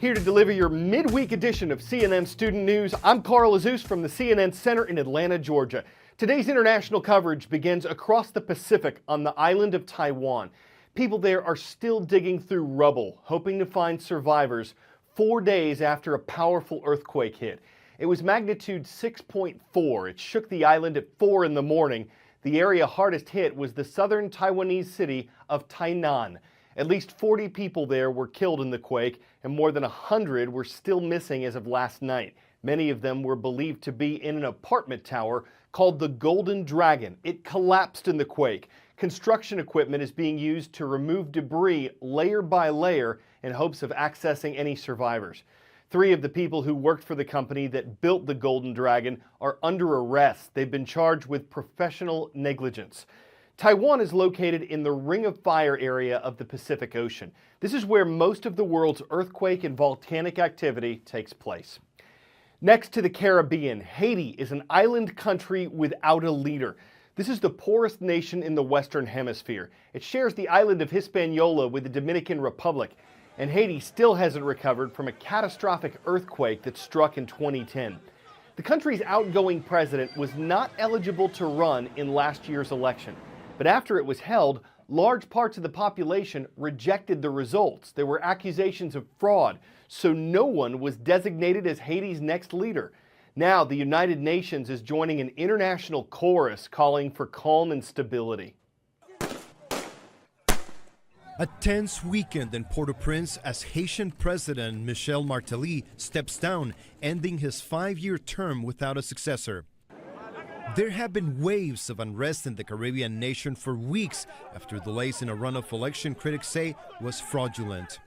Here to deliver your midweek edition of CNN Student News, I'm Carl Azus from the CNN Center in Atlanta, Georgia. Today's international coverage begins across the Pacific on the island of Taiwan. People there are still digging through rubble, hoping to find survivors 4 days after a powerful earthquake hit. It was magnitude 6.4. It shook the island at 4 in the morning. The area hardest hit was the southern Taiwanese city of Tainan. At least 40 people there were killed in the quake, and more than 100 were still missing as of last night. Many of them were believed to be in an apartment tower called the Golden Dragon. It collapsed in the quake. Construction equipment is being used to remove debris layer by layer in hopes of accessing any survivors. 3 of the people who worked for the company that built the Golden Dragon are under arrest. They've been charged with professional negligence. Taiwan is located in the Ring of Fire area of the Pacific Ocean. This is where most of the world's earthquake and volcanic activity takes place. Next to the Caribbean, Haiti is an island country without a leader. This is the poorest nation in the Western Hemisphere. It shares the island of Hispaniola with the Dominican Republic, and Haiti still hasn't recovered from a catastrophic earthquake that struck in 2010. The country's outgoing president was not eligible to run in last year's election. But after it was held, large parts of the population rejected the results. There were accusations of fraud, so no one was designated as Haiti's next leader. Now, the United Nations is joining an international chorus calling for calm and stability. A tense weekend in Port-au-Prince as Haitian President Michel Martelly steps down, ending his 5-year term without a successor. There have been waves of unrest in the Caribbean nation for weeks after delays in a runoff election critics say was fraudulent.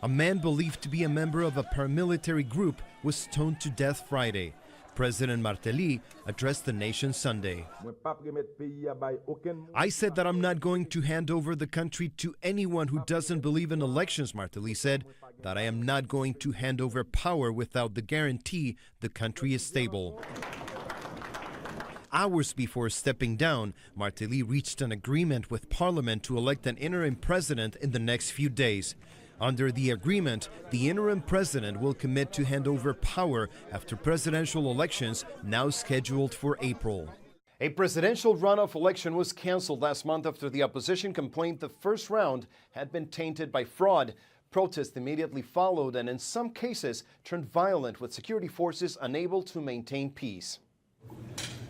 A man believed to be a member of a paramilitary group was stoned to death Friday. President Martelly addressed the nation Sunday. "I said that I'm not going to hand over the country to anyone who doesn't believe in elections," Martelly said, "that I am not going to hand over power without the guarantee the country is stable." Hours before stepping down, Martelly reached an agreement with Parliament to elect an interim president in the next few days. Under the agreement, the interim president will commit to hand over power after presidential elections now scheduled for April. A presidential runoff election was canceled last month after the opposition complained the first round had been tainted by fraud. Protests immediately followed and in some cases turned violent, with security forces unable to maintain peace.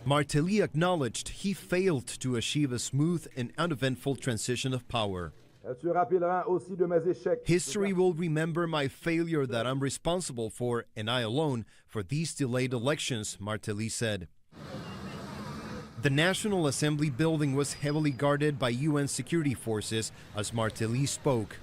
Martelly acknowledged he failed to achieve a smooth and uneventful transition of power. "History will remember my failure that I'm responsible for, and I alone, for these delayed elections," Martelly said. The National Assembly building was heavily guarded by UN security forces as Martelly spoke.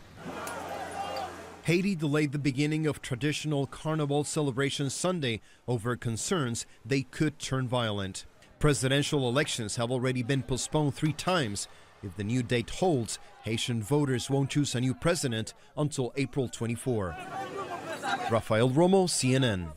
Haiti delayed the beginning of traditional carnival celebrations Sunday over concerns they could turn violent. Presidential elections have already been postponed 3 times. If the new date holds, Haitian voters won't choose a new president until April 24. Rafael Romo, CNN.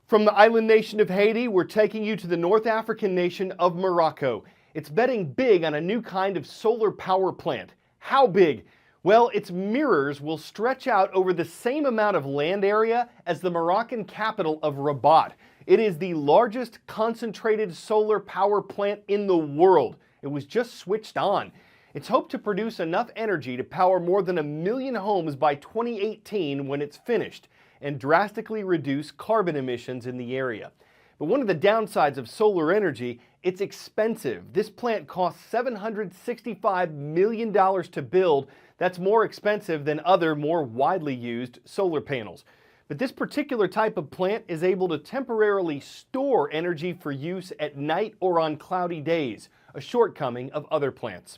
From the island nation of Haiti, we're taking you to the North African nation of Morocco. It's betting big on a new kind of solar power plant. How big? Well, its mirrors will stretch out over the same amount of land area as the Moroccan capital of Rabat. It is the largest concentrated solar power plant in the world. It was just switched on. It's hoped to produce enough energy to power more than 1 million homes by 2018 when it's finished, and drastically reduce carbon emissions in the area. But one of the downsides of solar energy, it's expensive. This plant costs $765 million to build. That's more expensive than other, more widely used solar panels. But this particular type of plant is able to temporarily store energy for use at night or on cloudy days, a shortcoming of other plants.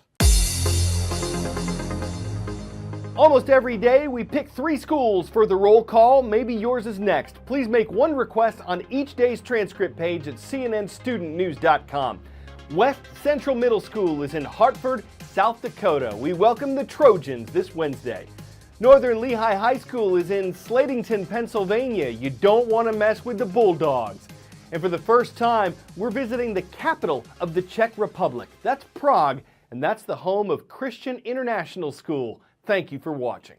Almost every day, we pick 3 schools for the roll call. Maybe yours is next. Please make one request on each day's transcript page at cnnstudentnews.com. West Central Middle School is in Hartford, South Dakota. We welcome the Trojans this Wednesday. Northern Lehigh High School is in Slatington, Pennsylvania. You don't want to mess with the Bulldogs. And for the first time, we're visiting the capital of the Czech Republic. That's Prague, and that's the home of Christian International School. Thank you for watching.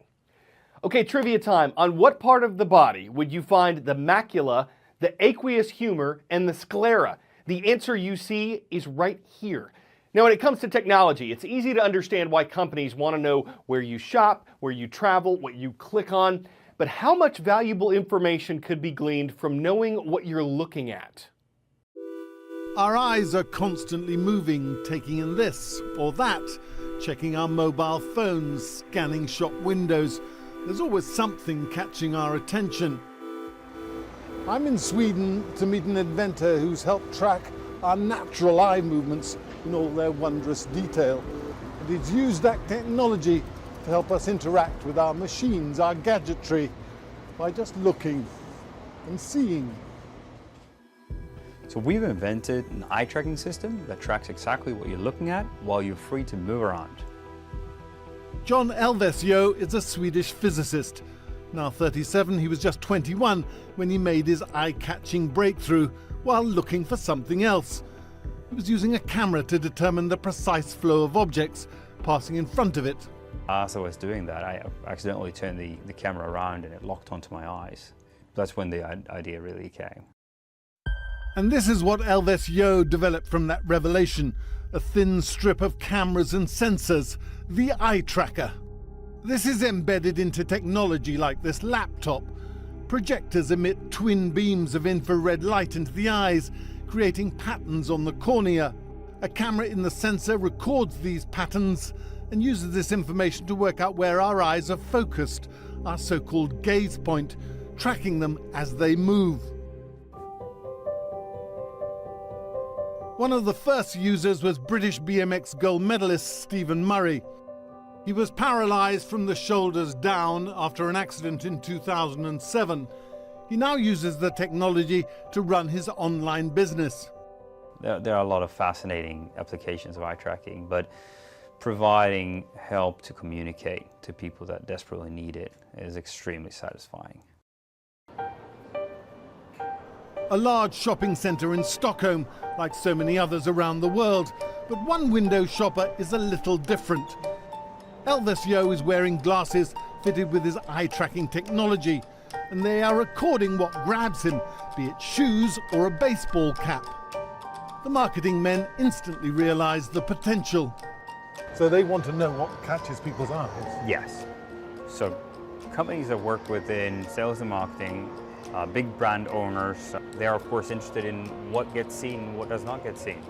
Okay, trivia time. On what part of the body would you find the macula, the aqueous humor, and the sclera? The answer you see is right here. Now, when it comes to technology, it's easy to understand why companies want to know where you shop, where you travel, what you click on. But how much valuable information could be gleaned from knowing what you're looking at? Our eyes are constantly moving, taking in this or that, checking our mobile phones, scanning shop windows. There's always something catching our attention. I'm in Sweden to meet an inventor who's helped track our natural eye movements in all their wondrous detail. And he's used that technology to help us interact with our machines, our gadgetry, by just looking and seeing. So we've invented an eye tracking system that tracks exactly what you're looking at while you're free to move around. John Elvesio is a Swedish physicist. Now 37, he was just 21 when he made his eye-catching breakthrough while looking for something else. He was using a camera to determine the precise flow of objects passing in front of it. As I was doing that, I accidentally turned the camera around and it locked onto my eyes. That's when the idea really came. And this is what Elvesio developed from that revelation, a thin strip of cameras and sensors, the eye tracker. This is embedded into technology like this laptop. Projectors emit twin beams of infrared light into the eyes, creating patterns on the cornea. A camera in the sensor records these patterns and uses this information to work out where our eyes are focused, our so-called gaze point, tracking them as they move. One of the first users was British BMX gold medalist Stephen Murray. He was paralysed from the shoulders down after an accident in 2007. He now uses the technology to run his online business. There are a lot of fascinating applications of eye tracking, but providing help to communicate to people that desperately need it is extremely satisfying. A large shopping centre in Stockholm, like so many others around the world, but one window shopper is a little different. Elvesio is wearing glasses fitted with his eye-tracking technology, and they are recording what grabs him, be it shoes or a baseball cap. The marketing men instantly realise the potential. So they want to know what catches people's eyes? Yes. So companies that work within sales and marketing, big brand owners, they are of course interested in what gets seen and what does not get seen.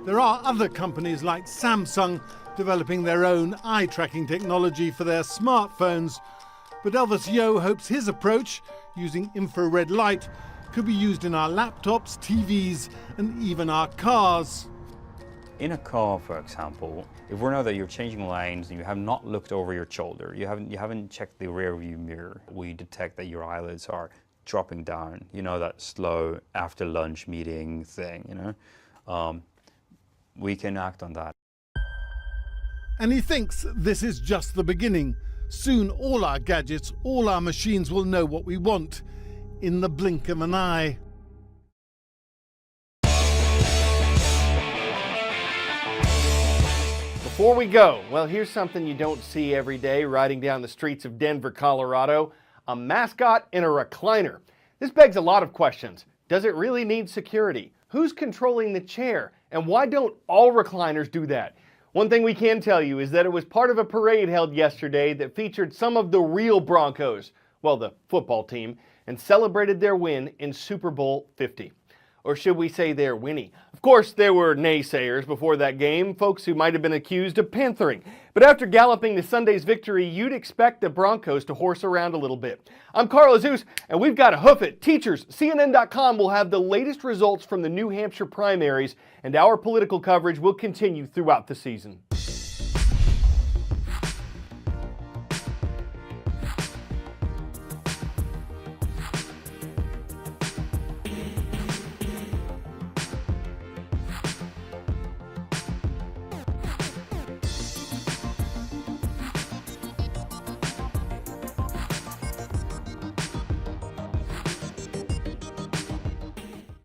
There are other companies like Samsung developing their own eye-tracking technology for their smartphones. But Elvesio hopes his approach, using infrared light, could be used in our laptops, TVs, and even our cars. In a car, for example, if we know that you're changing lanes and you have not looked over your shoulder, you haven't checked the rear view mirror, we detect that your eyelids are dropping down. You know, that slow after lunch meeting thing, you know? We can act on that. And he thinks this is just the beginning. Soon all our gadgets, all our machines will know what we want in the blink of an eye. Before we go, well, here's something you don't see every day riding down the streets of Denver, Colorado. A mascot in a recliner. This begs a lot of questions. Does it really need security? Who's controlling the chair? And why don't all recliners do that? One thing we can tell you is that it was part of a parade held yesterday that featured some of the real Broncos, well, the football team, and celebrated their win in Super Bowl 50. Or should we say their Winnie? Of course, there were naysayers before that game, folks who might have been accused of panthering. But after galloping to Sunday's victory, you'd expect the Broncos to horse around a little bit. I'm Carl Azus, and we've got to hoof it. Teachers, CNN.com will have the latest results from the New Hampshire primaries, and our political coverage will continue throughout the season.